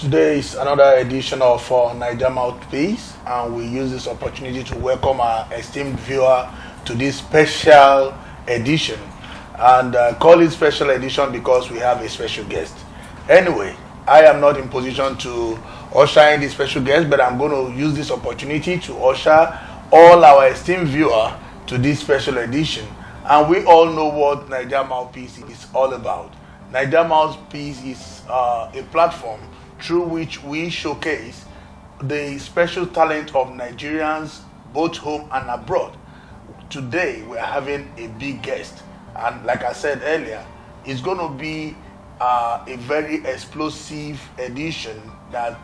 Today is another edition of Naija Mouthpiece, and we use this opportunity to welcome our esteemed viewer to this special edition. And call it special edition because we have a special guest. Anyway, I am not in position to usher in the special guest, but I'm going to use this opportunity to usher all our esteemed viewer to this special edition. And we all know what Naija Mouthpiece is all about. Naija Mouthpiece is a platform through which we showcase the special talent of Nigerians both home and abroad. Today we are having a big guest, and like I said earlier, it's going to be a very explosive edition that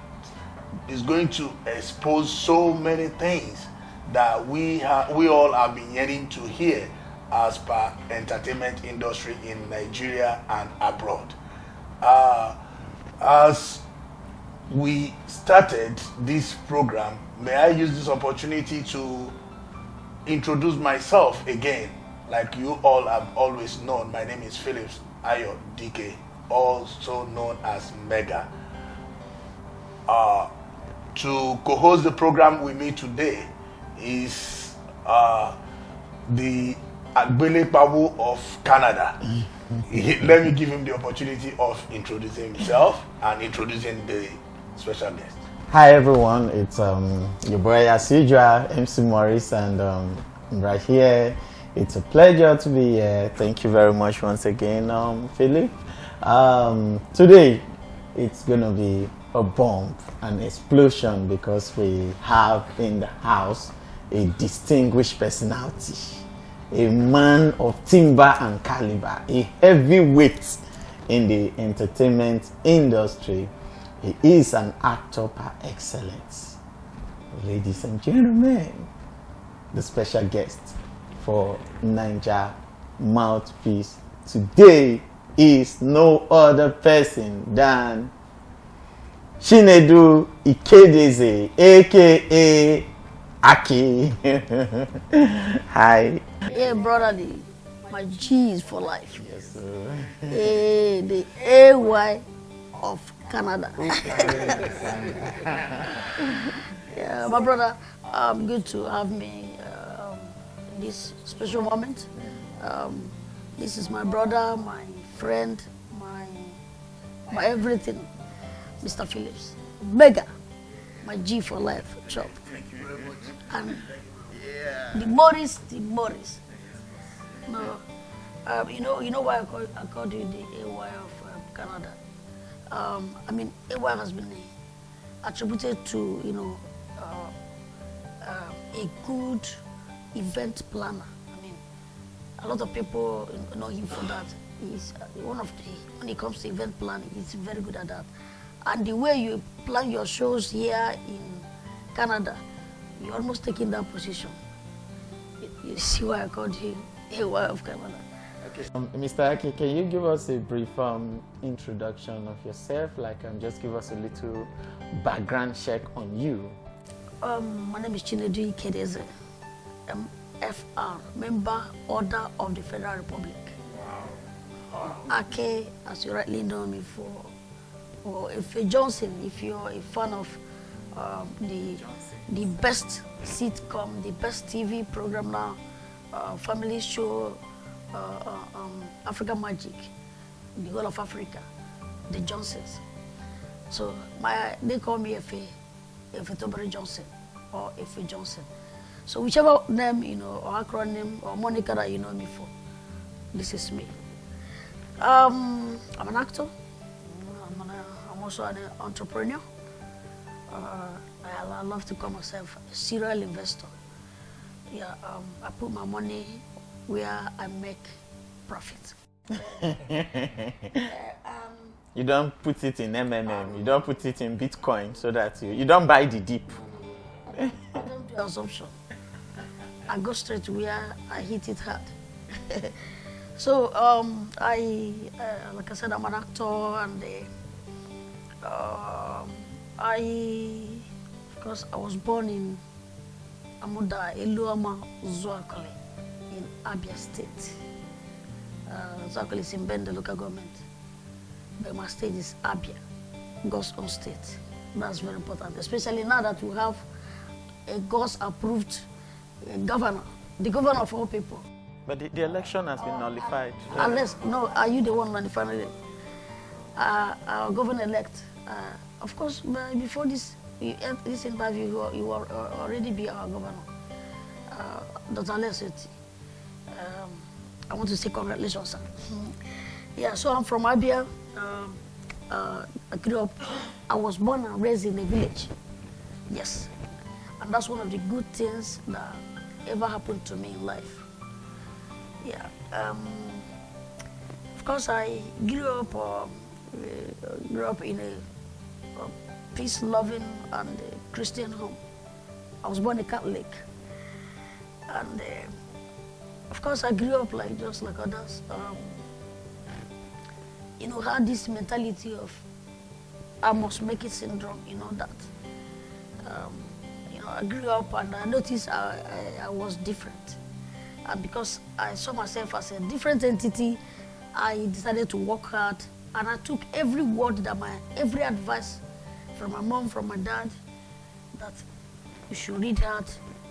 is going to expose so many things that we all have been yearning to hear as per entertainment industry in Nigeria and abroad. As we started this program, may I use this opportunity to introduce myself again. Like you all have always known, my name is Phillips Ayo DK, also known as Mega. To co-host the program with me today is the Aki Pawpaw of Canada. Let me give him the opportunity of introducing himself and introducing the special guest. Hi everyone, it's your boy as usual, MC Morris, and right here. It's a pleasure to be here. Thank you very much once again, Philip. Today it's gonna be a bomb, an explosion, because we have in the house a distinguished personality, a man of timber and caliber, a heavyweight in the entertainment industry. He is an actor par excellence. Ladies and gentlemen, the special guest for Naija Mouthpiece today is no other person than Chinedu Ikedieze, aka Aki. Hi. Yeah, brother, my G is for life. Yes, sir. The AY of Canada. Yeah, my brother, good to have me in this special moment. This is my brother, my friend, my everything, Mr. Phillips. Mega, my G for life, chop. Thank you very much. And the Morris. No, you know why I called you the AY of Canada. I mean, AY has been attributed to a good event planner. I mean, a lot of people know him for that. He's when it comes to event planning, he's very good at that. And the way you plan your shows here in Canada, you're almost taking that position. You see why I called him AY of Canada. Okay. Mr. Aki, can you give us a brief introduction of yourself? Just give us a little background check on you. My name is Chinedu Ikedieze. I'm FR, Member Order of the Federal Republic. Wow. Aki, as you rightly know me for, or if Johnson, if you're a fan of the best sitcom, the best TV program now, family show, Africa Magic, the whole of Africa, the Johnsons. So they call me Efe Tobere Johnson or Efe Johnson. So whichever name, or acronym or moniker that you know me for, this is me. I'm an actor. I'm also an entrepreneur. I love to call myself a serial investor. Yeah, I put my money where I make profit. You don't put it in MMM, you don't put it in Bitcoin, so that you don't buy the dip. I don't do assumption. I go straight to where I hit it hard. So like I said, I'm an actor, and of course, I was born in Amuda, Eluama, Zuakole, in Abia State. Zuakole is in Bende local government, but my state is Abia. God's own state. That's very important, especially now that we have a God's approved governor, the governor of all people. But the election has been nullified. Unless, no, are you the one nullifying it? Our governor-elect, of course, before this interview, you will already be our governor, Dr. Alesseti. I want to say congratulations, sir. Yeah, so I'm from Abia. I grew up, I was born and raised in a village. Yes. And that's one of the good things that ever happened to me in life. Yeah. Of course, I grew up in a peace-loving and Christian home. I was born a Catholic. And of course, I grew up just like others. You know, had this mentality of I must make it syndrome, you know, that. You know, I grew up and I noticed I was different. And because I saw myself as a different entity, I decided to work hard. And I took every word every advice from my mom, from my dad, that you should read hard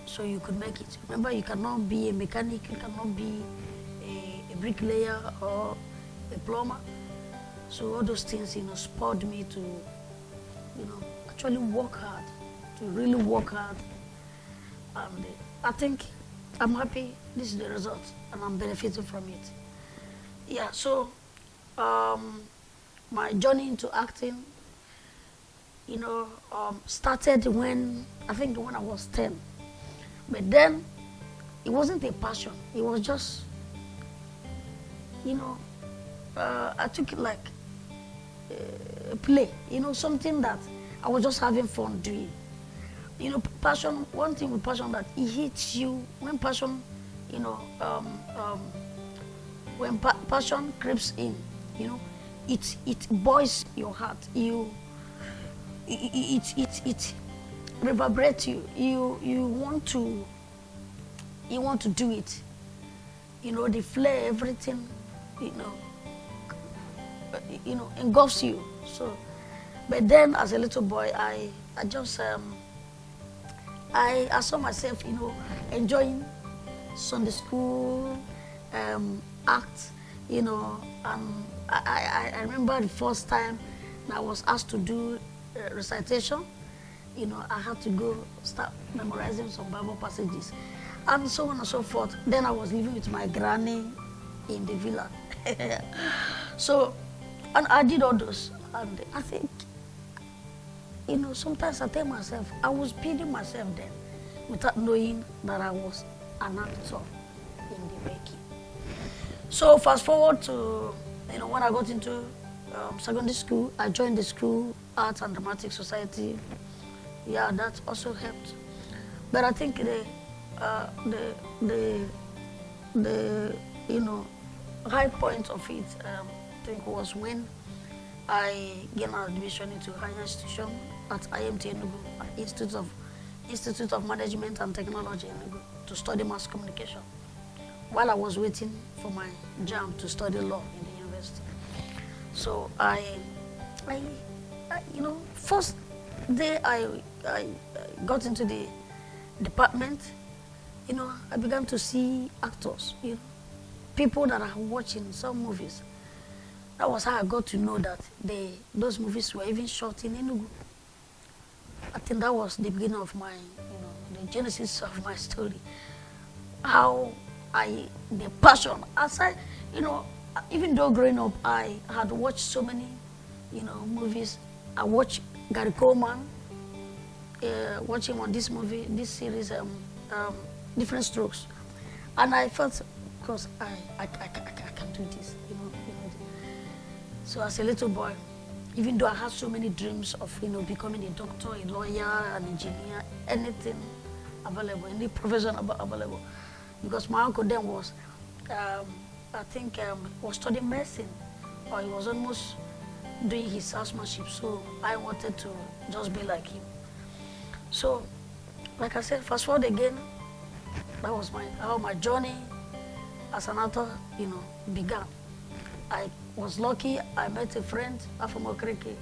so you could make it. Remember, you cannot be a mechanic, you cannot be a bricklayer or a plumber. So all those things, you know, spurred me to, you know, actually work hard, to really work hard. And I think I'm happy this is the result and I'm benefiting from it. Yeah, so my journey into acting, you know, started when I was 10. But then it wasn't a passion. It was just, you know, I took it like a play, you know, something that I was just having fun doing. You know, passion, one thing with passion that it hits you, when passion, you know, when passion creeps in, you know, it boils your heart. It reverberates you. You want to do it. You know, the flair, everything, you know, engulfs you. So, but then as a little boy, I just I saw myself, you know, enjoying Sunday school, act, you know, and I remember the first time I was asked to do recitation. You know, I had to go start memorizing some Bible passages and so on and so forth. Then I was living with my granny in the villa. So, and I did all those. And I think, you know, sometimes I tell myself, I was pitying myself then without knowing that I was an actor in the making. So fast forward to, you know, when I got into secondary school, I joined the school Arts and Dramatic Society. Yeah, that also helped. But I think the you know, high point of it, I think was when I gained admission into higher institution at IMT Enugu, Institute of Management and Technology Enugu, to study mass communication, while I was waiting for my JAM to study law in the university. So I you know, first day I got into the department, you know, I began to see actors, you know, people that are watching some movies. That was how I got to know that those movies were even shot in Enugu. I think that was the beginning of my, you know, the genesis of my story. How the passion, aside, you know, even though growing up, I had watched so many, you know, movies. I watched Gary Coleman, watching on this movie, this series, Different Strokes. And I felt, because I can do this, you know. So as a little boy, even though I had so many dreams of, you know, becoming a doctor, a lawyer, an engineer, anything available, any profession available, because my uncle then was, I think, was studying medicine, or he was almost doing his housemanship, so I wanted to just be like him. So, like I said, fast forward again, that was how my journey as an actor, you know, began. I was lucky, I met a friend, Afamokreke,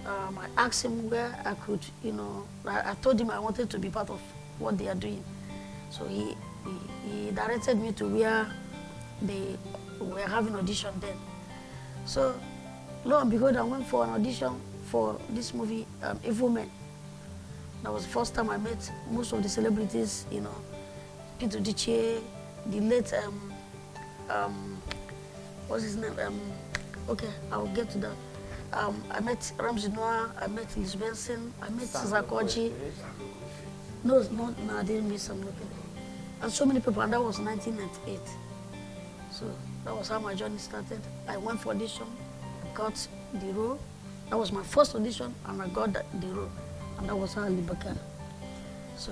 I asked him where I could, you know, I told him I wanted to be part of what they are doing. So he directed me to where they were having audition then. So lo and behold, I went for an audition for this movie, Evil Men. That was the first time I met most of the celebrities, you know, Peter Diche, the late, what's his name? Okay, I'll get to that. I met Ramsey Noah, I met Liz Benson, I met Zakoji. No, I didn't meet Sam Lope. And so many people, and that was 1998. So that was how my journey started. I went for audition, got the role. That was my first audition, and I got the role. And that was how Libaka. So,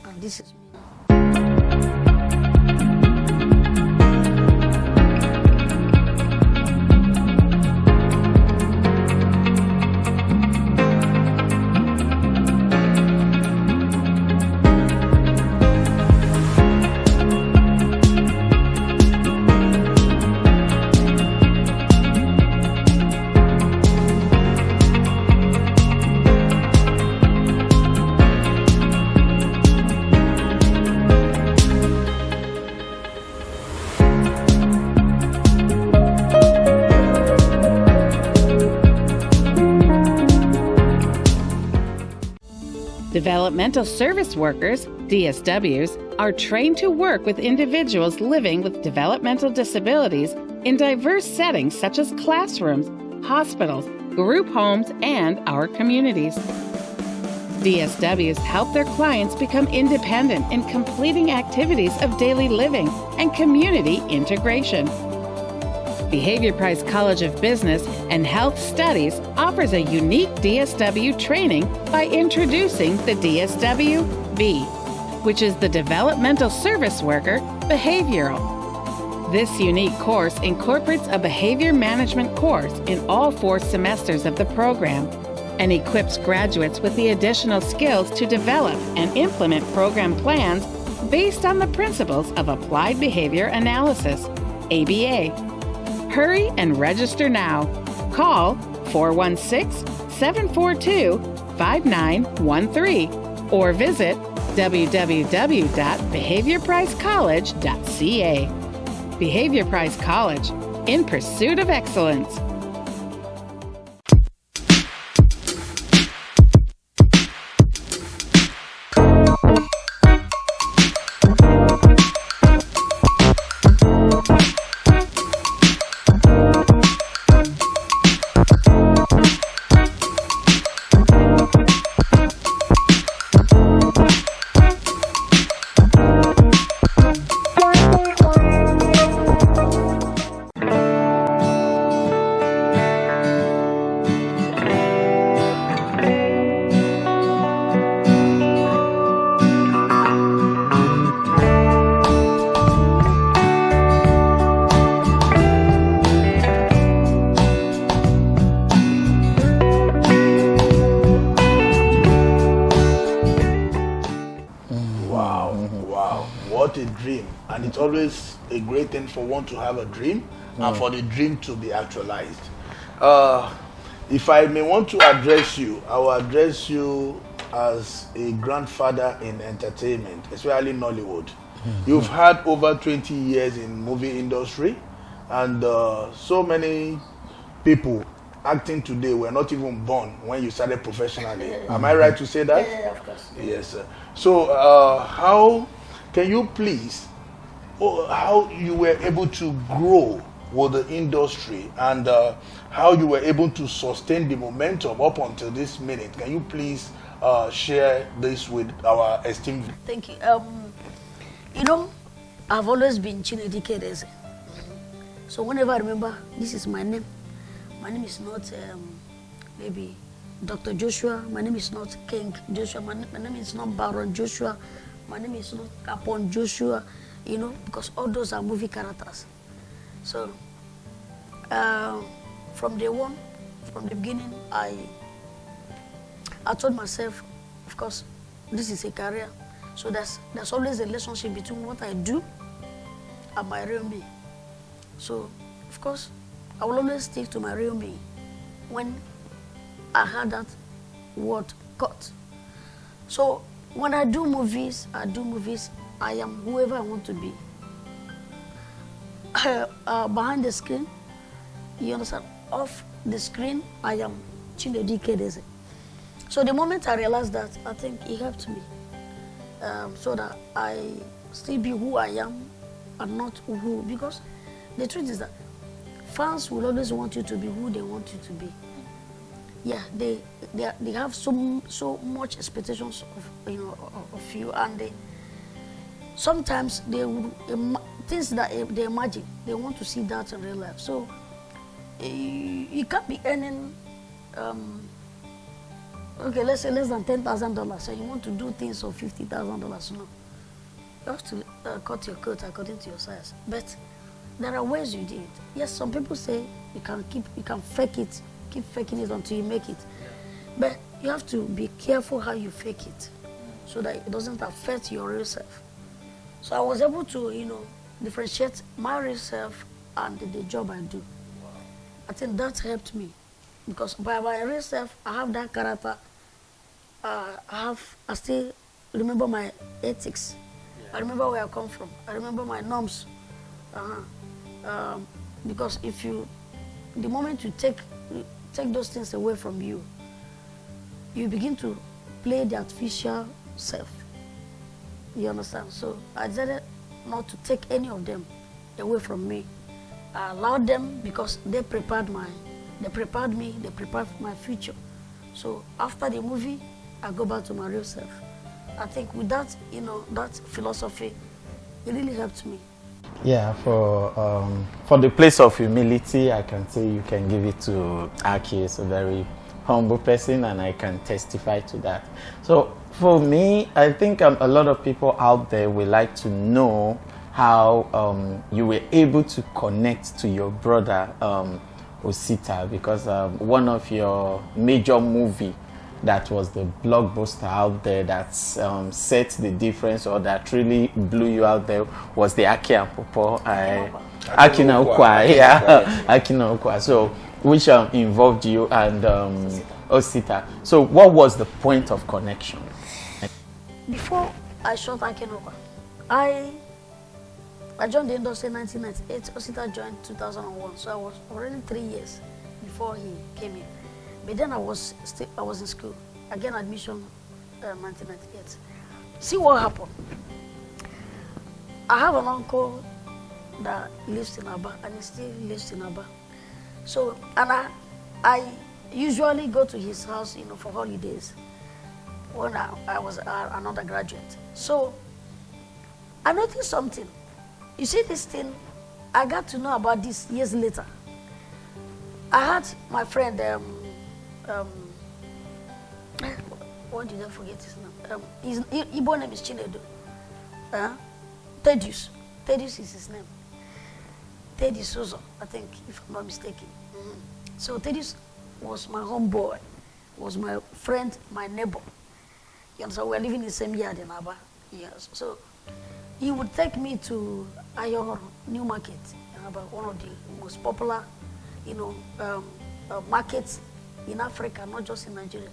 and this is me now. Developmental service workers, DSWs, are trained to work with individuals living with developmental disabilities in diverse settings such as classrooms, hospitals, group homes, and our communities. DSWs help their clients become independent in completing activities of daily living and community integration. Behavior Price College of Business and Health Studies offers a unique DSW training by introducing the DSW-B, which is the Developmental Service Worker Behavioral. This unique course incorporates a behavior management course in all 4 semesters of the program and equips graduates with the additional skills to develop and implement program plans based on the principles of applied behavior analysis, ABA. Hurry and register now. Call 416-742-5913 or visit www.behaviorpricecollege.ca. Behavior Price College, in pursuit of excellence. What a dream. And it's always a great thing for one to have a dream and for the dream to be actualized. If I may want to address you, I will address you as a grandfather in entertainment, especially Nollywood. You've had over 20 years in movie industry, and so many people acting today were not even born when you started professionally. Am I right to say that? Yeah, of course. Yes, sir. So how can you please, how you were able to grow with the industry and how you were able to sustain the momentum up until this minute? Can you please share this with our esteemed? Thank you. You know, I've always been Chinedu Ikedieze. So whenever I remember, this is my name. My name is not maybe Dr. Joshua. My name is not King Joshua. My name is not Baron Joshua. My name is not Capon Joshua. You know, because all those are movie characters. So from day one, from the beginning, I told myself, of course, this is a career. So there's always a relationship between what I do and my real me. So, of course, I will always stick to my real me. When I had that word cut. So when I do movies, I am whoever I want to be. Behind the screen, you understand? Off the screen, I am Chinedu Ikedieze. So the moment I realized that, I think it helped me so that I still be who I am and not who, because the truth is that fans will always want you to be who they want you to be. Yeah, they have so much expectations of you, and sometimes they would things that they imagine, they want to see that in real life. So you can't be earning okay, let's say less than $10,000, so you want to do things for $50,000. No, you have to cut your coat according to your size. But there are ways you do it. Yes, some people say you can fake it, keep faking it until you make it. But you have to be careful how you fake it, so that it doesn't affect your real self. So I was able to, differentiate my real self and the job I do. I think that helped me, because by my real self, I have that character. I still remember my ethics. Yeah. I remember where I come from. I remember my norms. Because the moment you take those things away from you, you begin to play the artificial self. You understand? So I decided not to take any of them away from me. I allowed them because they prepared me, they prepared my future. So after the movie, I go back to my real self. I think with that, that philosophy, it really helped me. Yeah, for the place of humility, I can say you can give it to Aki. He's a very humble person, and I can testify to that. So for me, I think a lot of people out there would like to know how you were able to connect to your brother Osita, because one of your major movie that was the blockbuster out there that set the difference, or that really blew you out there, was the Aki and Pawpaw. Aki and Pawpaw, yeah. Aki and Pawpaw. So which involved you and Osita. So what was the point of connection? Before I shot Aki and Pawpaw, I joined the industry in 1998. Osita joined 2001. So I was already 3 years before he came in. But then I was in school. Again, admission 1998. See what happened. I have an uncle that lives in Aba, and he still lives in Aba. So, and I usually go to his house, for holidays when I was an undergraduate. So I noticed something. You see this thing, I got to know about this years later. I had my friend, what did I forget his name? His Igbo name is Chinedu. Tedious. Tedious is his name. Tedious Suzo, I think, if I'm not mistaken. So Tedious was my homeboy, was my friend, my neighbor. You understand? We were living in the same yard in Aba. Yes. So he would take me to Ayor New Market in Aba, one of the most popular, markets in Africa, not just in Nigeria.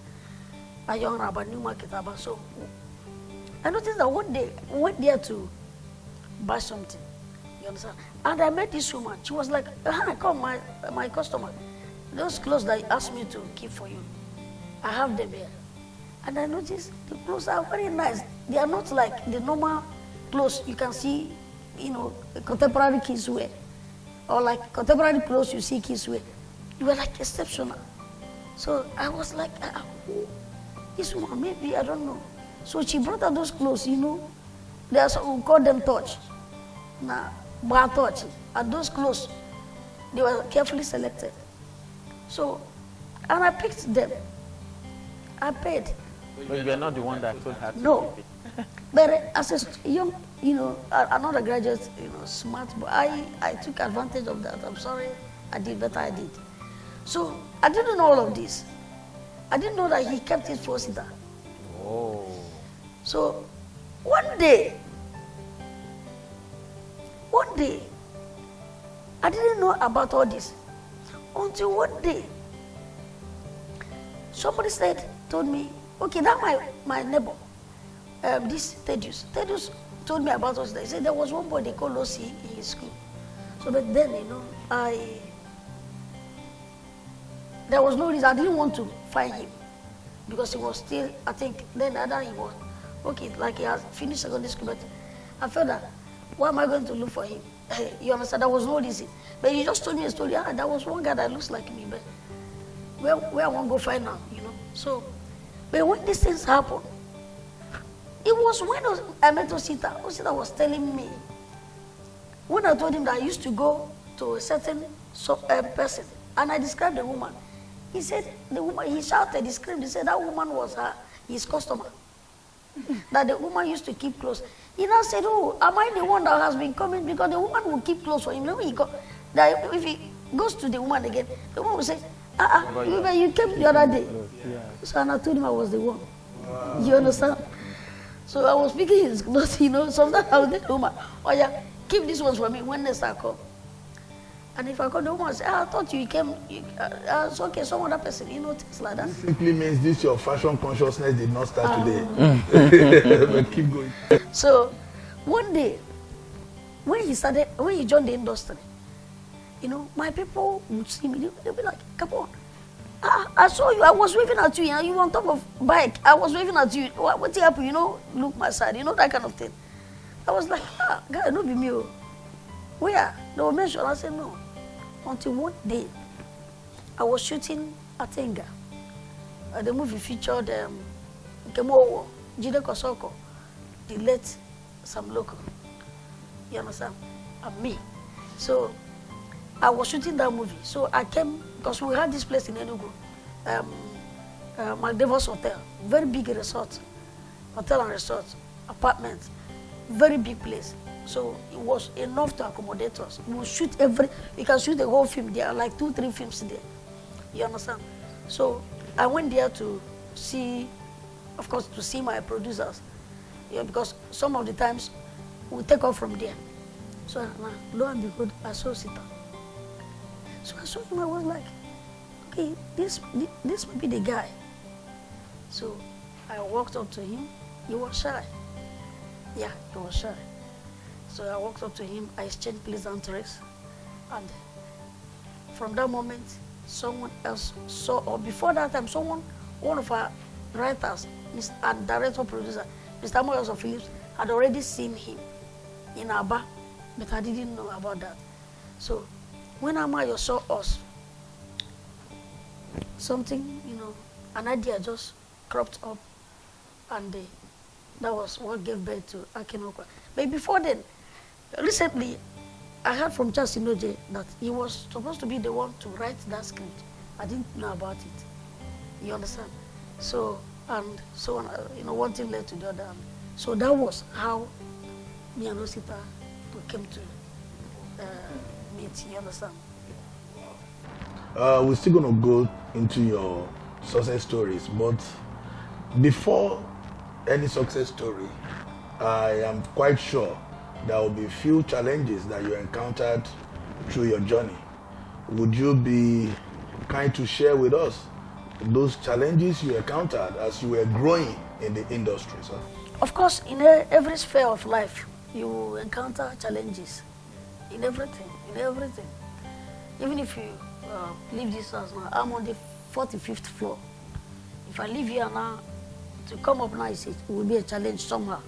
Ayor Aba, New Market Aba. So I noticed that one day we went there to buy something. You understand? And I met this woman. She was like, come, my customer. Those clothes that you asked me to keep for you, I have them here. And I noticed the clothes are very nice. They are not like the normal clothes you can see, contemporary kids wear. Or like contemporary clothes you see kids wear. They were like exceptional. So I was like, this woman, maybe, I don't know. So she brought out those clothes, there's we call them touch. Now, bar touch. And those clothes, they were carefully selected. So, and I picked them. I paid. But you're not the one that told her to. No. But as a young, another graduate, smart boy, I took advantage of that. I'm sorry, I did better, I did. So, I didn't know all of this. I didn't know that he kept it for Osita. Oh. So, one day, I didn't know about all this until one day, somebody told me, okay, that my neighbor, this Thaddeus told me about us. He said there was one boy they called Osi in his school. So, but then, you know, there was no reason. I didn't want to find him because he was still, I think, then either he was, okay, like he has finished secondary school, but I felt that, why am I going to look for him? You understand? There was no reason. But he just told me a story. Ah, there was one guy that looks like me, but where I want to go find now, you know? So, but when these things happen, it was when I met Osita. Osita was telling me, when I told him that I used to go to a certain person, and I described the woman, he said, the woman, he shouted, he screamed, he said that woman was his customer. That the woman used to keep close. He now said, oh, am I the one that has been coming? Because the woman will keep close for him. That if he goes to the woman again, the woman will say, you came the other day. Yeah. So and I told him I was the one. Wow. You understand? So I was speaking his clothes, you know. Sometimes I would tell the woman, oh yeah, keep this one for me when next I come. And if I call the woman and say, I thought you came, it's okay, some other person, you know, things like that. This simply means this your fashion consciousness did not start today. But keep going. So, one day, when he joined the industry, you know, my people would see me, they'll be like, come on. I saw you, I was waving at you, and you were on top of bike. I was waving at you. What's happened? You know, look my side, you know, that kind of thing. I was like, guy, don't be me. Where? They were mentioned. I said, no. Until one day, I was shooting Atenga. The movie featured Kemowo, Jide Kosoko, the late Sam Loco. You understand? And me. So, I was shooting that movie. So, I came, because we had this place in Enugu, Maldevos Hotel, very big resort, hotel and resort, apartments, very big place. So it was enough to accommodate us. We will shoot we can shoot the whole film. There are like 2-3 films there. You understand? So I went there to see, of course, to see my producers. Yeah, because some of the times we take off from there. So lo and behold, I saw Sita. So I saw him, I was like, okay, this might be the guy. So I walked up to him. He was shy. Yeah, he was shy. So I walked up to him, I exchanged pleasantries, and from that moment, someone else saw, or before that time, one of our writers and director producer, Mr. Moyos Phillips, had already seen him in Aba, but I didn't know about that. So when Amayo saw us, something, you know, an idea just cropped up, and that was what gave birth to Aki and Pawpaw. But before then, recently, I heard from Charles Inoje that he was supposed to be the one to write that script. I didn't know about it. You understand? So, and so on, you know, one thing led to the other. So that was how me and Osita came to meet. You understand? We're still going to go into your success stories, but before any success story, I am quite sure there will be few challenges that you encountered through your journey. Would you be kind to share with us those challenges you encountered as you were growing in the industry, sir? Of course, in every sphere of life, you encounter challenges. In everything. Even if you leave this house now, I'm on the 45th floor. If I leave here now, to come up now, it will be a challenge somehow.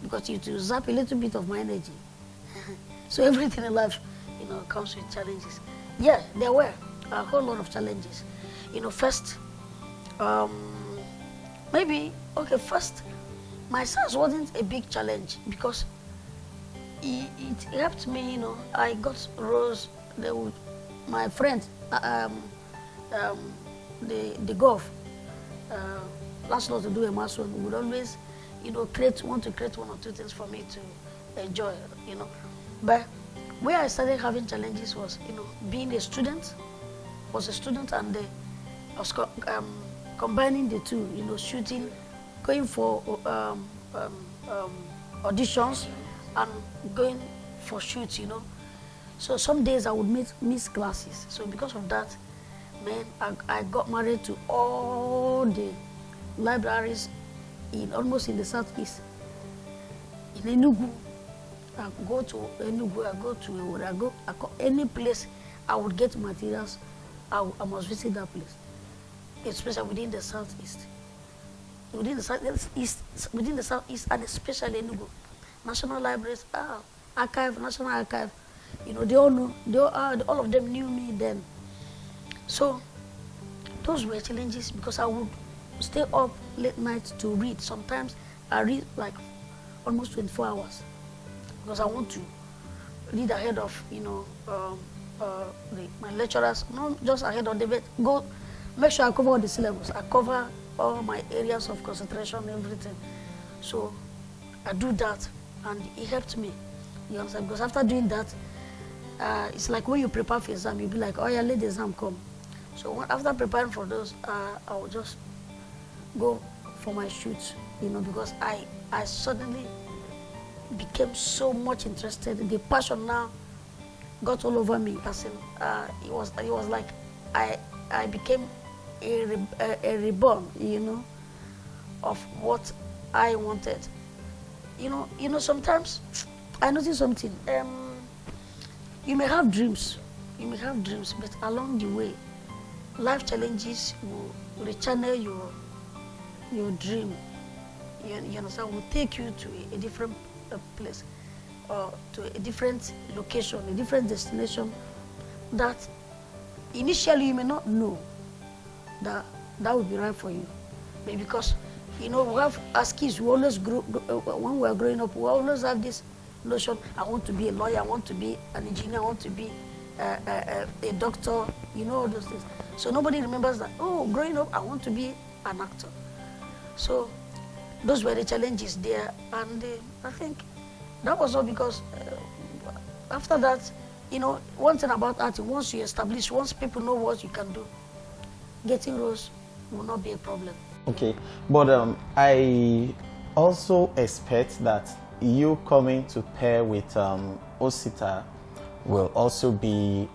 Because you zap a little bit of my energy. So everything in life, you know, comes with challenges. Yeah, there were a whole lot of challenges. You know, first, first, my SARS wasn't a big challenge because it helped me, you know. I got roles, my friends, the golf, last lot to do a mason, would always, you know, want to create 1 or 2 things for me to enjoy, you know. But where I started having challenges was, you know, being a student, and I was combining the two, you know, shooting, going for auditions and going for shoots, you know. So some days I would miss classes. So because of that, Man, I got married to all the libraries almost in the southeast. In Enugu, I go to Enugu, I go to Ewere, I go any place I would get materials, I must visit that place, especially within the southeast. Within the southeast, and especially Enugu, national libraries, archive, national archive. You know, they all know, all of them knew me then. So those were challenges because I would stay up late nights to read. Sometimes I read like almost 24 hours because I want to read ahead of, you know, my lecturers, not just ahead of them, but go make sure I cover all the syllabus. I cover all my areas of concentration, everything. So I do that, and it helped me. You understand? Because after doing that, it's like when you prepare for exam, you'll be like, oh yeah, let the exam come. So after preparing for those, I will just go for my shoots, you know, because I suddenly became so much interested. The passion now got all over me. As in, it was like I became a reborn, you know, of what I wanted. You know, sometimes I noticed something. You may have dreams, but along the way, life challenges will rechannel your dream. You understand? Will take you to a different place, or to a different location, a different destination that initially you may not know that would be right for you. Maybe because, you know, we have, as kids, we always grow, when we are growing up, we always have this notion, I want to be a lawyer, I want to be an engineer, I want to be a doctor, you know, all those things. So nobody remembers that, oh, growing up, I want to be an actor. So those were the challenges there. And I think that was all because after that, you know, one thing about acting, once you establish, once people know what you can do, getting roles will not be a problem. Okay, but I also expect that you coming to pair with Osita will also be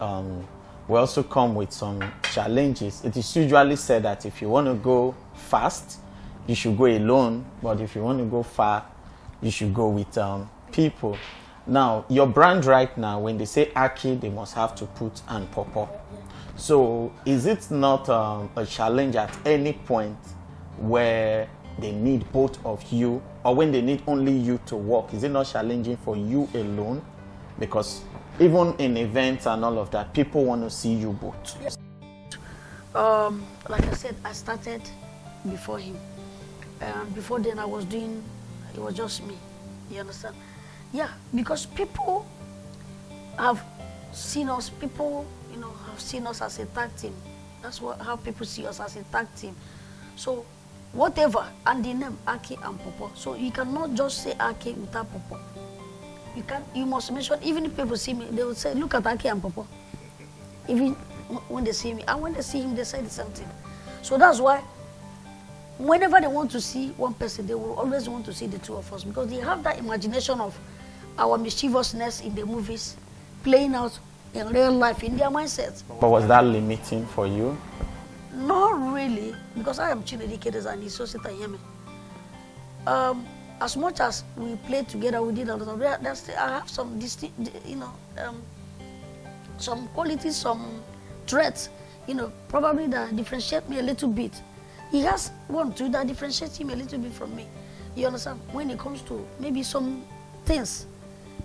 will also come with some challenges. It is usually said that if you want to go fast, you should go alone, but if you want to go far, you should go with people. Now, your brand right now, when they say Aki, they must have to put and Pawpaw. So is it not a challenge at any point where they need both of you, or when they need only you to work? Is it not challenging for you alone? Because even in events and all of that, people want to see you both. Yes. Like I said, I started before him. Before then, I was doing, it was just me. You understand? Yeah, because people have seen us, people, you know, have seen us as a tag team. That's how people see us, as a tag team. So whatever, and the name Aki and Pawpaw. So you cannot just say Aki without Pawpaw. You must mention, even if people see me, they will say, look at Aki and Pawpaw. Even when they see me, and when they see him, they say the same thing. So that's why whenever they want to see one person, they will always want to see the two of us, because they have that imagination of our mischievousness in the movies playing out in real life in their mindsets. But was that limiting for you? Not really, because I am Chinedu, Ikedieze, and he's Osita Yeme. As much as we played together, we did a lot of that. I have some distinct, you know, some qualities, some traits, you know, probably that differentiate me a little bit. He has one too that differentiates him a little bit from me. You understand? When it comes to maybe some things,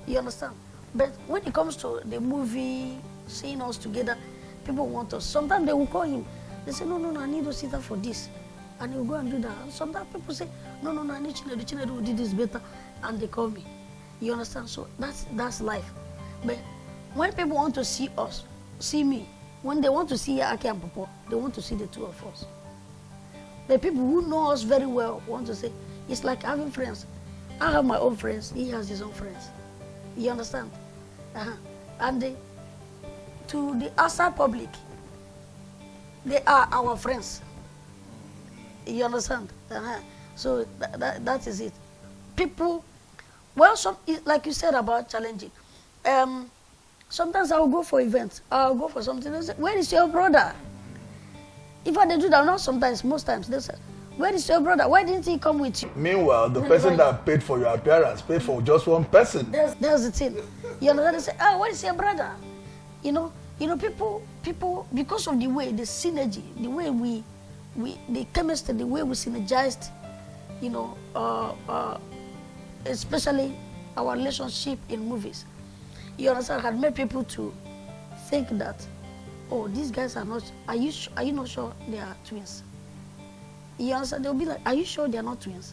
you understand? But when it comes to the movie, seeing us together, people want us. Sometimes they will call him. They say, no, I need Osita for this. And he'll go and do that. And sometimes people say, no, I need Chinedu. Chinedu will do this better. And they call me. You understand? So that's life. But when people want to see us, see me, when they want to see Aki and Pawpaw, they want to see the two of us. The people who know us very well want to say, it's like having friends. I have my own friends, he has his own friends. You understand? And to the outside public, they are our friends. You understand? So that is it. People, well, like you said about challenging. Sometimes I'll go for events. I'll go for something. They say, where is your brother? If I do that, not sometimes, most times, they say, where is your brother? Why didn't he come with you? Meanwhile, the person that paid for your appearance paid for just one person. That's the thing. You understand? They say, where is your brother? You know, people, because of the way, the synergy, the way the chemistry, the way we synergized, especially our relationship in movies, you understand, had made people to think that, oh, these guys are not, are you not sure they are twins? You understand? They'll be like, are you sure they are not twins?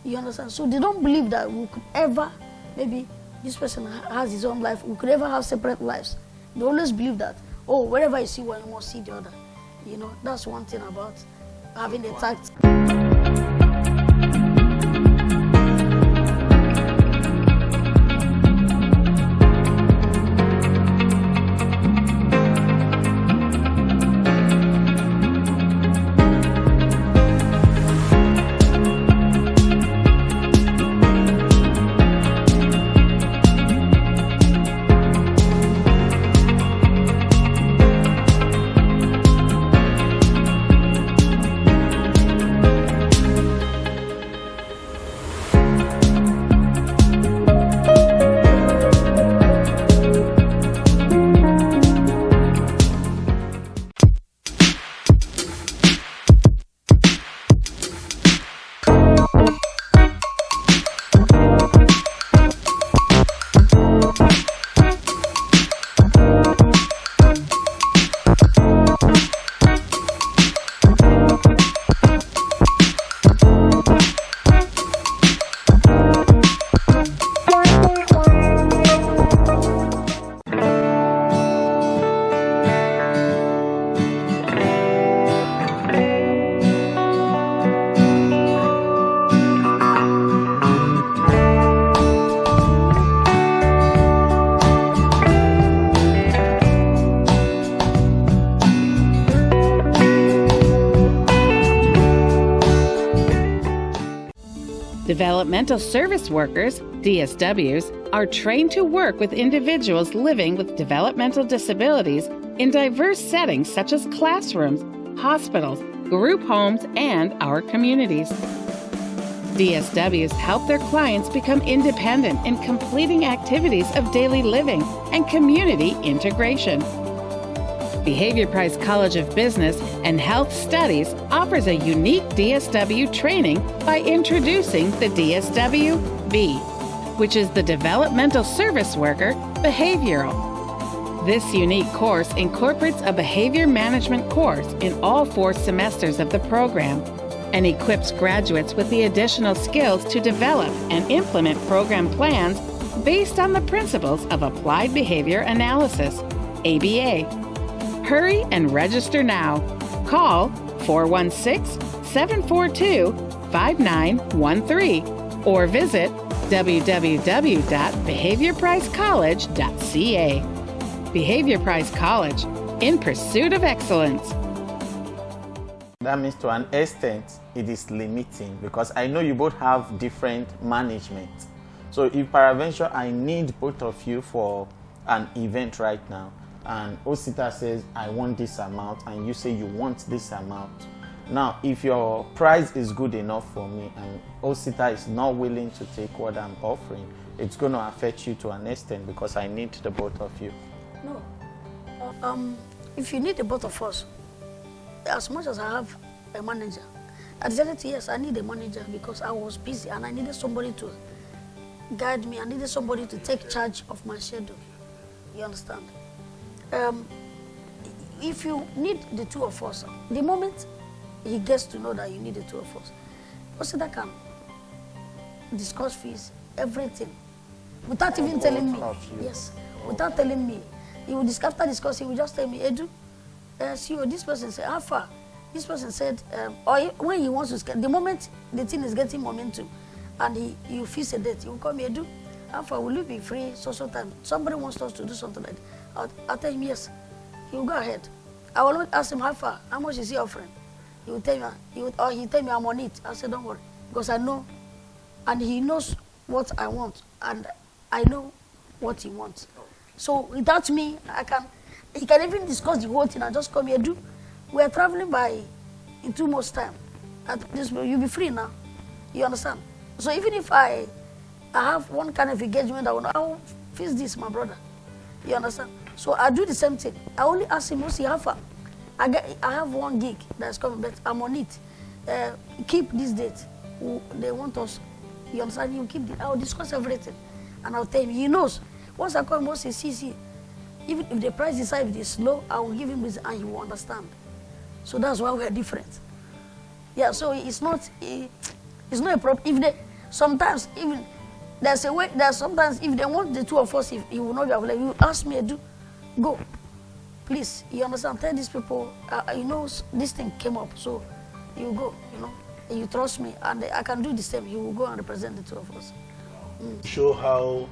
You understand? So they don't believe that we could ever, maybe this person has his own life, we could ever have separate lives. They always believe that, oh, wherever you see one, you must see the other. That's one thing about having a tact. Developmental service workers, DSWs, are trained to work with individuals living with developmental disabilities in diverse settings such as classrooms, hospitals, group homes, and our communities. DSWs help their clients become independent in completing activities of daily living and community integration. Behavior Price College of Business and Health Studies offers a unique DSW training by introducing the DSW-B, which is the Developmental Service Worker Behavioral. This unique course incorporates a behavior management course in all 4 semesters of the program and equips graduates with the additional skills to develop and implement program plans based on the principles of applied behavior analysis, ABA. Hurry and register now. Call 416-742-5913 or visit www.behaviorpricecollege.ca. Behavior Price College, in pursuit of excellence. That means to an extent it is limiting, because I know you both have different management. So if peradventure I need both of you for an event right now, and Osita says, I want this amount, and you say you want this amount. Now, if your price is good enough for me and Osita is not willing to take what I'm offering, it's going to affect you to an extent because I need the both of you. No. If you need the both of us, as much as I have a manager, I decided, yes, I need a manager because I was busy and I needed somebody to guide me. I needed somebody to take charge of my schedule. You understand? If you need the 2 of us, the moment he gets to know that you need the 2 of us, Osita can discuss fees, everything, without even telling me. Yes, without telling me. He will after discussing, he will just tell me, Edu, CEO, this person said, how far? This person said, or when he wants to, the moment the thing is getting momentum and you fix a date, he will call me, Edu, how far will you be free social time? Somebody wants us to do something like that. I'll tell him yes. He will go ahead. I will not ask him how far, how much is he offering? He will tell me, he'll tell me I'm on it. I said, don't worry, because I know, and he knows what I want, and I know what he wants. So without me, he can even discuss the whole thing and just come here, do We are traveling by in 2 months' time. At this, you'll be free now. You understand? So even if I have one kind of engagement, I'll fix this, my brother. You understand? So I do the same thing. I only ask him, what's how far? I have 1 gig that's coming, but I'm on it. Keep this date. They want us. You understand? You keep it. I'll discuss everything. And I'll tell him, he knows. Once I call him, once he sees it, even if the price is high, if it is low, I will give him this and he will understand. So that's why we're different. Yeah, so it's not a problem. If they, sometimes even, there's a way, there's sometimes if they want the 2 of us, if he will not be available, you ask me, go. Please, you understand? Tell these people, you know, this thing came up, so you go, you know. You trust me, and I can do the same. You will go and represent the 2 of us. Show how,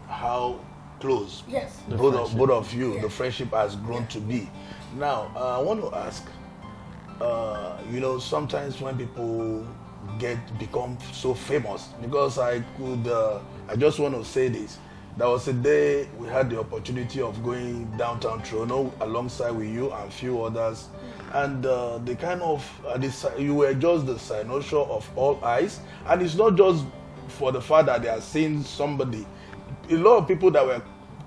how close both of you, the friendship has grown to be. Now, I want to ask, you know, sometimes when people become so famous, because I just want to say this. There was a day we had the opportunity of going downtown Toronto alongside with you and a few others, and the kind of you were just the cynosure of all eyes, and it's not just for the fact that they are seeing somebody. A lot of people that were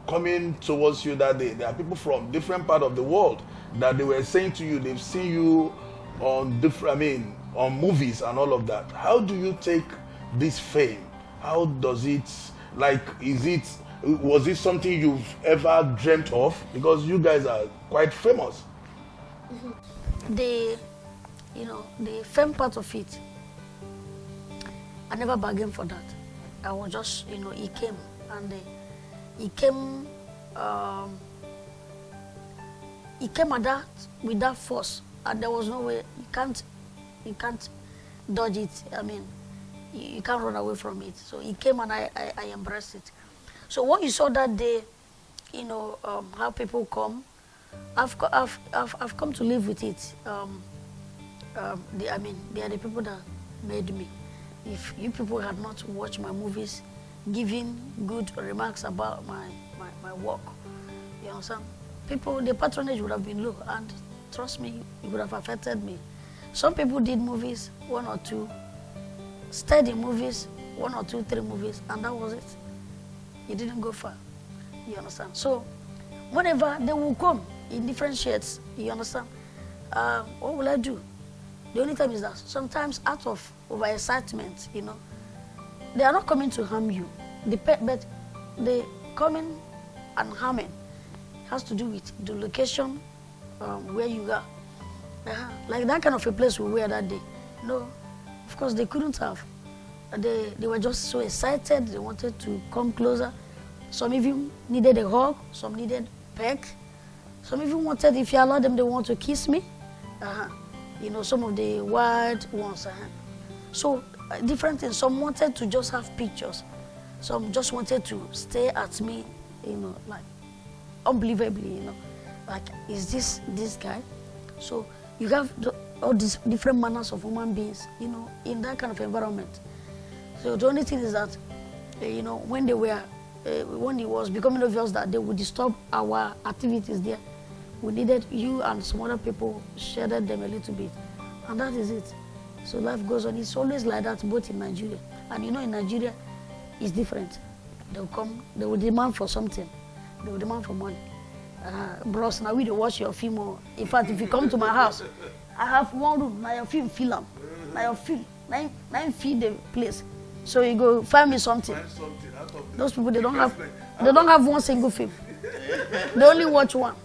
coming towards you that day, there are people from different parts of the world that they were saying to you they've seen you on on movies and all of that. How do you take this fame? How does it, was it something you've ever dreamt of? Because you guys are quite famous. The fame part of it, I never bargained for that. I was just, he came and he came at that with that force, and there was no way you can't dodge it. I mean, you can't run away from it. So he came and I embraced it. So what you saw that day, how people come, I've come to live with it. They are the people that made me. If you people had not watched my movies, giving good remarks about my work, you understand? The patronage would have been low, and trust me, it would have affected me. Some people did movies, 1 or 2, stayed in movies, 1 or 2, 3 movies, and that was it. It didn't go far, you understand? So, whenever they will come in different shades, you understand? What will I do? The only time is that sometimes out of over-excitement, they are not coming to harm you. But the coming and harming has to do with the location where you are. Like that kind of a place we were that day. No, of course they couldn't have. They were just so excited. They wanted to come closer. Some even needed a hug. Some needed peck. Some even wanted, if you allow them, they want to kiss me. Some of the wild ones. So different things. Some wanted to just have pictures. Some just wanted to stare at me, like unbelievably, like, is this guy? So you have all these different manners of human beings, in that kind of environment. So the only thing is that, when it was becoming obvious that they would disturb our activities there, we needed you and some other people shaded them a little bit, and that is it. So life goes on. It's always like that, both in Nigeria. And in Nigeria, it's different. They'll come, they will demand for something. They will demand for money. Bros, now we don't watch your film. Or, in fact, if you come to my house, I have 1 room, now your film, film. Now your film, now feed the place. So you go find me something. Those people, they don't have 1 single film. They only watch 1.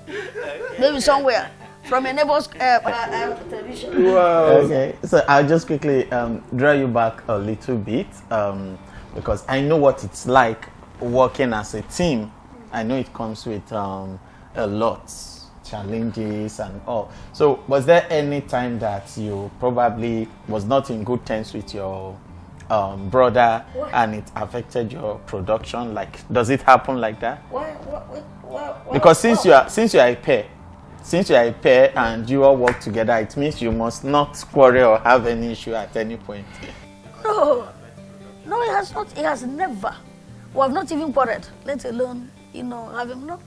Maybe somewhere. From a neighbor's television. Wow. Okay, so I'll just quickly draw you back a little bit because I know what it's like working as a team. I know it comes with a lot, challenges and all. So was there any time that you probably was not in good terms with your brother and it affected your production? Like, does it happen like that? Because since you are a pair and you all work together, it means you must not quarrel or have any issue at any point. No, it has not. It has never. We have not even quarreled, let alone, have him. No,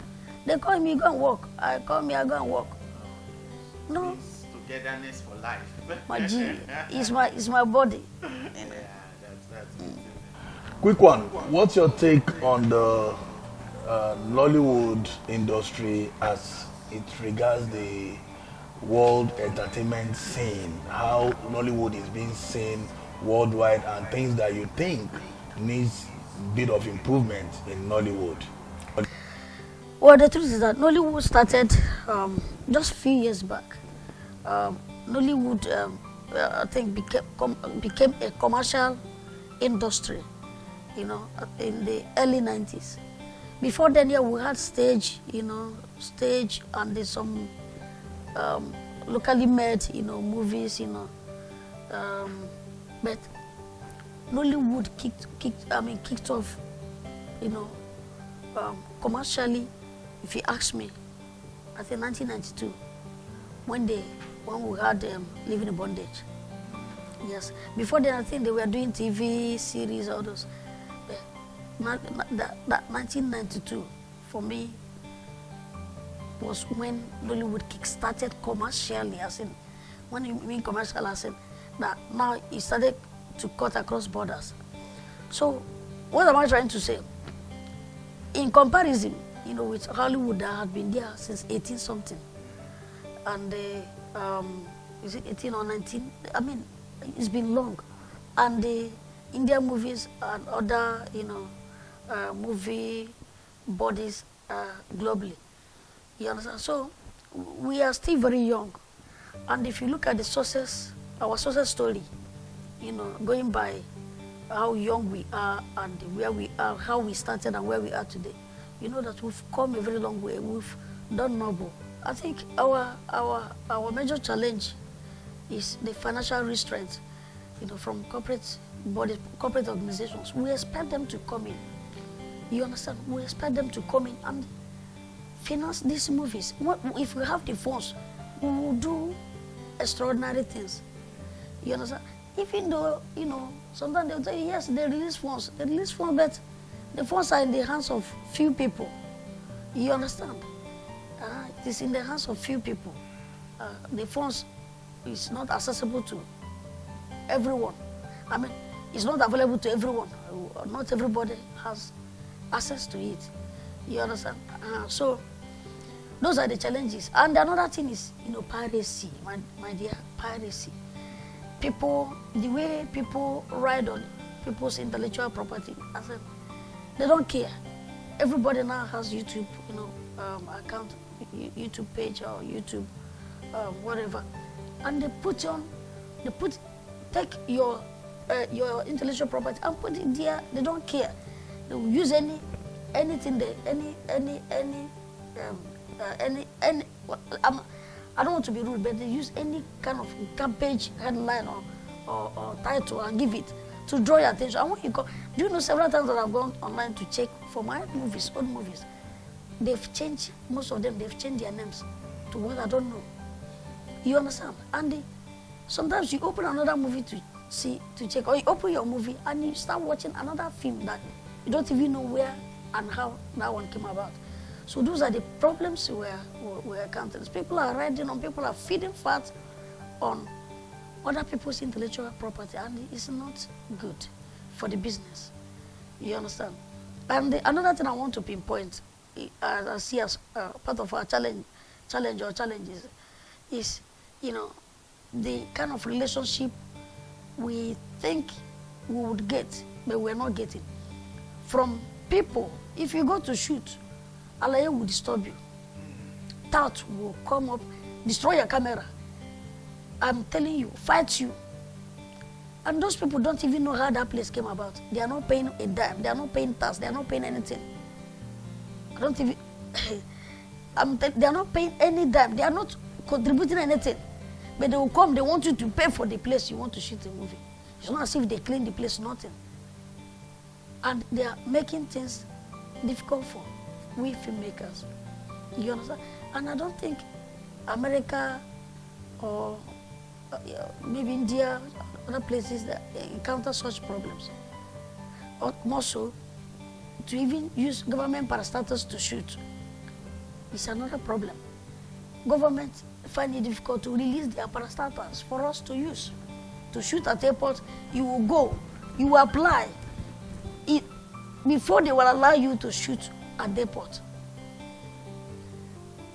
they call me, go and work. I call me, I go and work. No. means togetherness for life. My G is my body. Yeah, that's it. Quick one. What's your take on the Nollywood industry as it regards the world entertainment scene? How Nollywood is being seen worldwide, and things that you think needs bit of improvement in Nollywood? Well, the truth is that Nollywood started just a few years back. Nollywood, I think, became a commercial industry, you know, in the early 90s. Before then, yeah, we had stage, you know, and there's some locally made, you know, movies, you know, but Nollywood kicked off, you know, commercially. If you ask me, I think 1992, when we had Living in Bondage. Yes. Before then, I think they were doing TV series, all those. But that 1992, for me, was when Nollywood kick-started commercially. As in, when you mean commercial, as in, that now it started to cut across borders. So, what am I trying to say? In comparison, you know, with Hollywood that had been there since 18-something, and is it 18 or 19? I mean, it's been long, and the Indian movies and other, you know, movie bodies globally. You understand? So we are still very young, and if you look at our success story, you know, going by how young we are and where we are, how we started and where we are today, you know that we've come a very long way. We've done noble. I think our major challenge is the financial restraints, you know, from corporate bodies, corporate organizations. We expect them to come in. You understand? We expect them to come in and finance these movies. If we have the funds, we will do extraordinary things. You understand? Even though, you know, sometimes they'll tell you, yes, they release funds, but the funds are in the hands of few people. You understand? It is in the hands of few people. The funds is not accessible to everyone. I mean, it's not available to everyone. Not everybody has access to it. You understand? So those are the challenges. And another thing is, you know, piracy, my dear, piracy. People, the way people ride on people's intellectual property, I said, they don't care. Everybody now has YouTube, you know, account, YouTube page or YouTube, whatever, and take your intellectual property and put it there. They don't care. They will use anything there, I don't want to be rude, but they use any kind of garbage headline or title and give it to draw your attention. And when you go, do you know several times that I've gone online to check for my movies, old movies, they've changed, most of them, they've changed their names to what I don't know. You understand? And sometimes you open another movie to check, or you open your movie and you start watching another film that you don't even know where and how that one came about. So those are the problems we're encountering. People are riding on, people are feeding fat on other people's intellectual property, and it's not good for the business. You understand? And another thing I want to pinpoint, as I see as part of our challenge or challenges, is, you know, the kind of relationship we think we would get, but we're not getting from people. If you go to shoot, Alaye will disturb you. Tout will come up, destroy your camera. I'm telling you, fight you. And those people don't even know how that place came about. They are not paying a dime. They are not paying tax. They are not paying anything. I don't even... they are not paying any dime. They are not contributing anything. But they will come, they want you to pay for the place you want to shoot a movie. It's not as if they clean the place, nothing. And they are making things difficult for we filmmakers. You understand? And I don't think America or maybe India, other places that encounter such problems. Or more so, to even use government parastatals to shoot is another problem. Government find it difficult to release their parastatals for us to use. To shoot at airport, you will go, you will apply. Before they will allow you to shoot at the airport.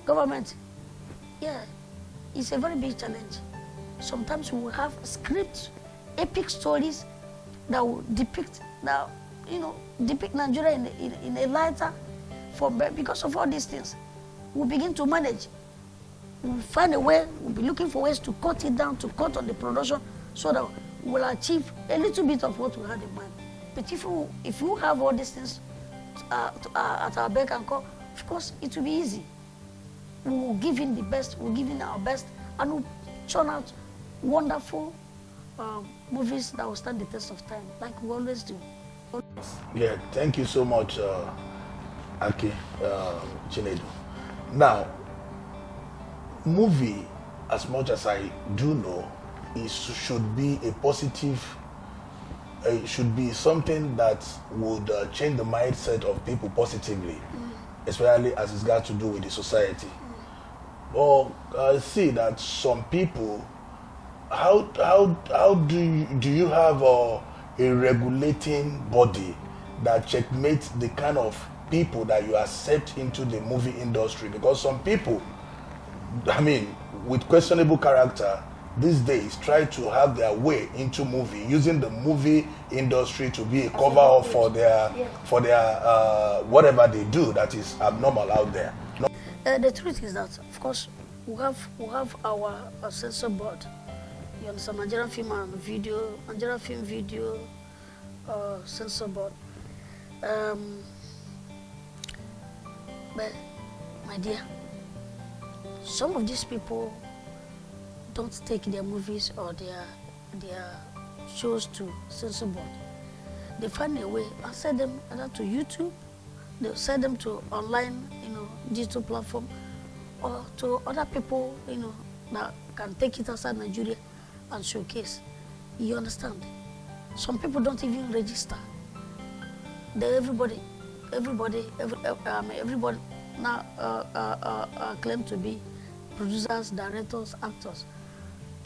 Government, yeah, it's a very big challenge. Sometimes we will have scripts, epic stories that will depict Nigeria in a lighter form. Because of all these things, we'll begin to manage. We'll find a way, we'll be looking for ways to cut it down, to cut on the production, so that we'll achieve a little bit of what we had in mind. But if you have all these things at our beck and call, of course, it will be easy. We will give in the best, we'll give in our best, and we'll churn out wonderful movies that will stand the test of time, like we always do. Yeah, thank you so much, Aki, Chinedu. Now, movie, as much as I do know, should be a positive, it should be something that would change the mindset of people positively, especially as it's got to do with the society. But I see that some people, how do you have a regulating body that checkmates the kind of people that you accept into the movie industry? Because some people, I mean, with questionable character these days, try to have their way into movie, using the movie industry to be a cover up for their whatever they do that is abnormal out there. No? The truth is that, of course, we have our censor board. You understand, Nigerian film and video, Nigerian film video censor board. But my dear, some of these people don't take their movies or their shows to censor board. They find a way and send them either to YouTube, they send them to online, digital platform, or to other people, that can take it outside Nigeria and showcase. You understand? Some people don't even register. Everybody now claim to be producers, directors, actors.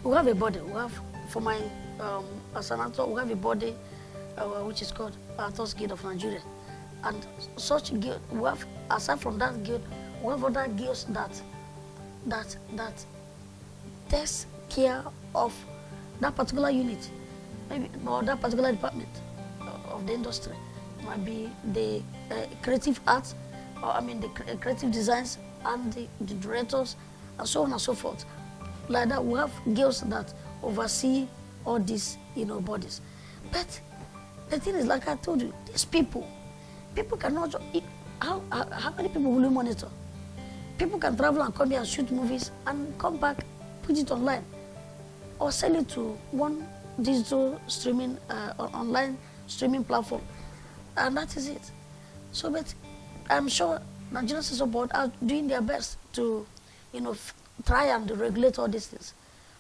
We have a body. We have, for my as an actor, we have a body which is called Actors Guild of Nigeria, and such guild we have. Aside from that guild, we have other guilds that takes care of that particular unit, maybe, or that particular department of the industry. It might be the creative arts, or the creative designs, and the directors, and so on and so forth. Like that, we have guilds that oversee all these, bodies. But the thing is, like I told you, these people cannot. How many people will you monitor? People can travel and come here and shoot movies and come back, put it online, or sell it to one digital streaming, online streaming platform, and that is it. So, but I'm sure Nigerian Censor Board are doing their best to, try and regulate all these things.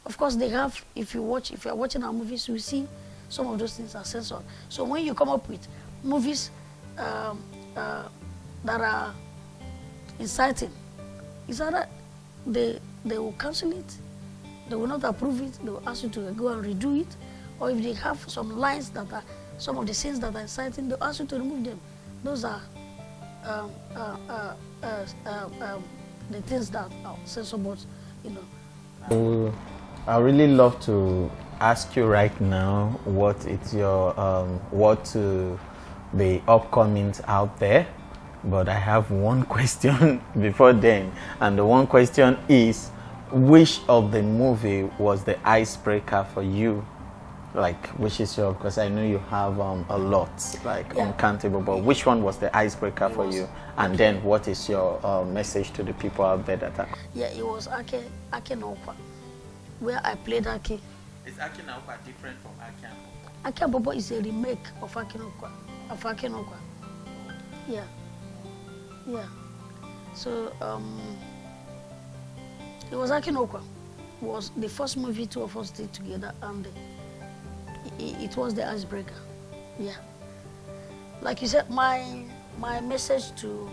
Of course, they have. If you are watching our movies, you see some of those things are censored. So when you come up with movies that are inciting, it's either they will cancel it, they will not approve it, they will ask you to go and redo it, or if they have some lines that are, some of the scenes that are inciting, they'll ask you to remove them. Those are the things that our censor boards, I really love to ask you right now what is your what to the upcomings out there, but I have one question before then, and the one question is, which of the movie was the icebreaker for you? Like, which is your, because I know you have a lot, like uncountable, but which one was the icebreaker for you? And then what is your message to the people out there that are... Yeah, it was Aki and Pawpaw, where I played Aki. Is Aki and Pawpaw different from Aki and Pawpaw? Aki and Pawpaw is a remake of Aki and Pawpaw. Yeah. Yeah. So, it was Aki and Pawpaw. It was the first movie two of us did together, and it was the icebreaker. Yeah. Like you said, my message to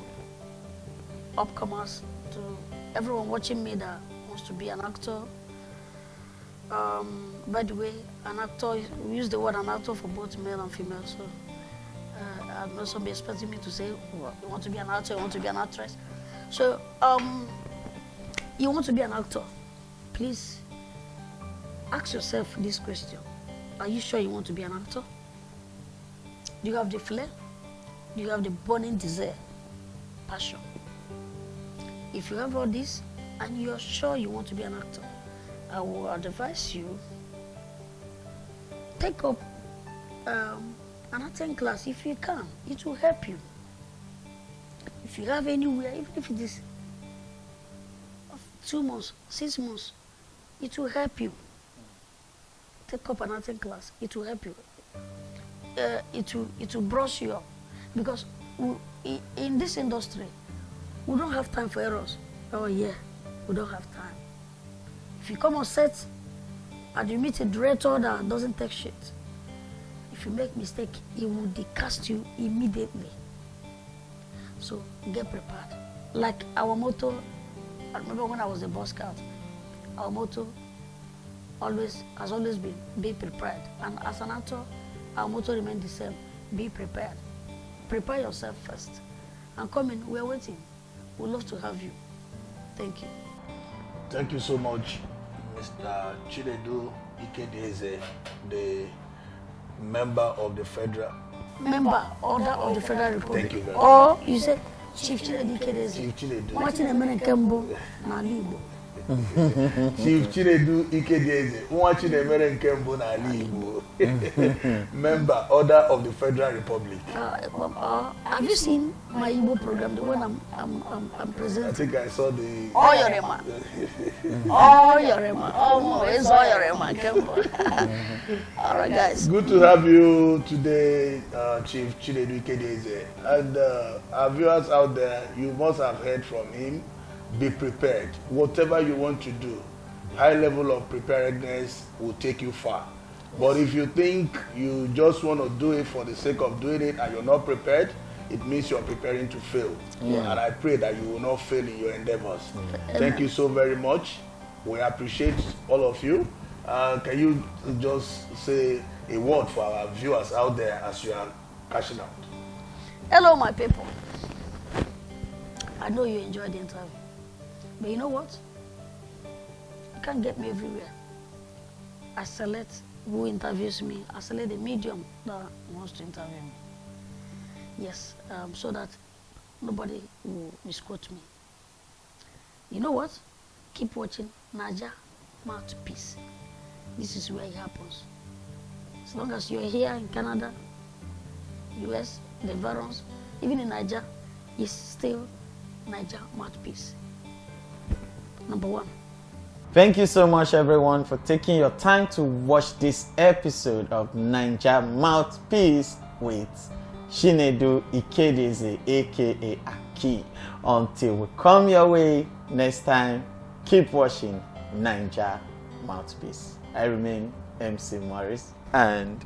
upcomers, to everyone watching me that wants to be an actor. By the way, an actor, we use the word an actor for both male and female, so I'm not somebody expecting me to say, well, you want to be an actor, you want to be an actress. So, you want to be an actor, please ask yourself this question. Are you sure you want to be an actor? Do you have the flair? Do you have the burning desire, passion? If you have all this and you're sure you want to be an actor, I will advise you, take up an acting class if you can. It will help you. If you have anywhere, even if it is 2 months, 6 months, it will help you. Take up an acting class. It will help you. It will brush you up, because in this industry, we don't have time for errors. Oh yeah, we don't have time. If you come on set and you meet a director that doesn't take shit, if you make mistake, he will decast you immediately. So get prepared. Like our motto, I remember when I was a Boy Scout, our motto has always been, be prepared. And as an actor, our motto remains the same, be prepared. Prepare yourself first. And come in, we're waiting. We'd love to have you. Thank you. Thank you so much, Mr. Chinedu Ikedieze, the member of the Federal. Member, order of the Federal Republic. Thank you very much. Or you say, Chief Chinedu Ikedieze. Chief Chinedu. Watching a minute, Kembo, Nollywood. Chief Chinedu Ikedieze, watching a minute, Kembo, Nollywood. Member, order of the Federal Republic. Have you seen my Igbo program, the one I'm presenting? I think I saw the... Oyorema. Oyorema. Oh, it's Oyorema. All right, guys. Good to have you today, Chief Chinedu Ikedieze. And our viewers out there, you must have heard from him. Be prepared. Whatever you want to do, high level of preparedness will take you far. But if you think you just want to do it for the sake of doing it and you're not prepared, it means you're preparing to fail. Yeah. And I pray that you will not fail in your endeavors. Thank you so very much. We appreciate all of you. Can you just say a word for our viewers out there as you are cashing out? Hello, my people. I know you enjoyed the interview. But you know what? You can't get me everywhere. I select who interviews me. I select the medium that wants to interview me. Yes, so that nobody will misquote me. You know what? Keep watching Naija Mouthpiece. This is where it happens. As long as you're here in Canada, US, the environs, even in Naija, it's still Naija Mouthpiece. Number 1. Thank you so much, everyone, for taking your time to watch this episode of Naija Mouthpiece with Chinedu Ikedieze, aka Aki. Until we come your way next time, keep watching Naija Mouthpiece. I remain MC Morris and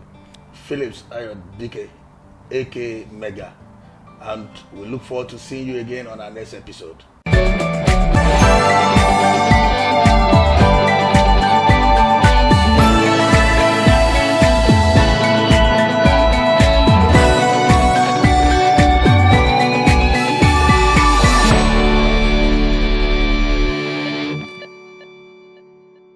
Phillips Ayon DK, aka Mega. And we look forward to seeing you again on our next episode.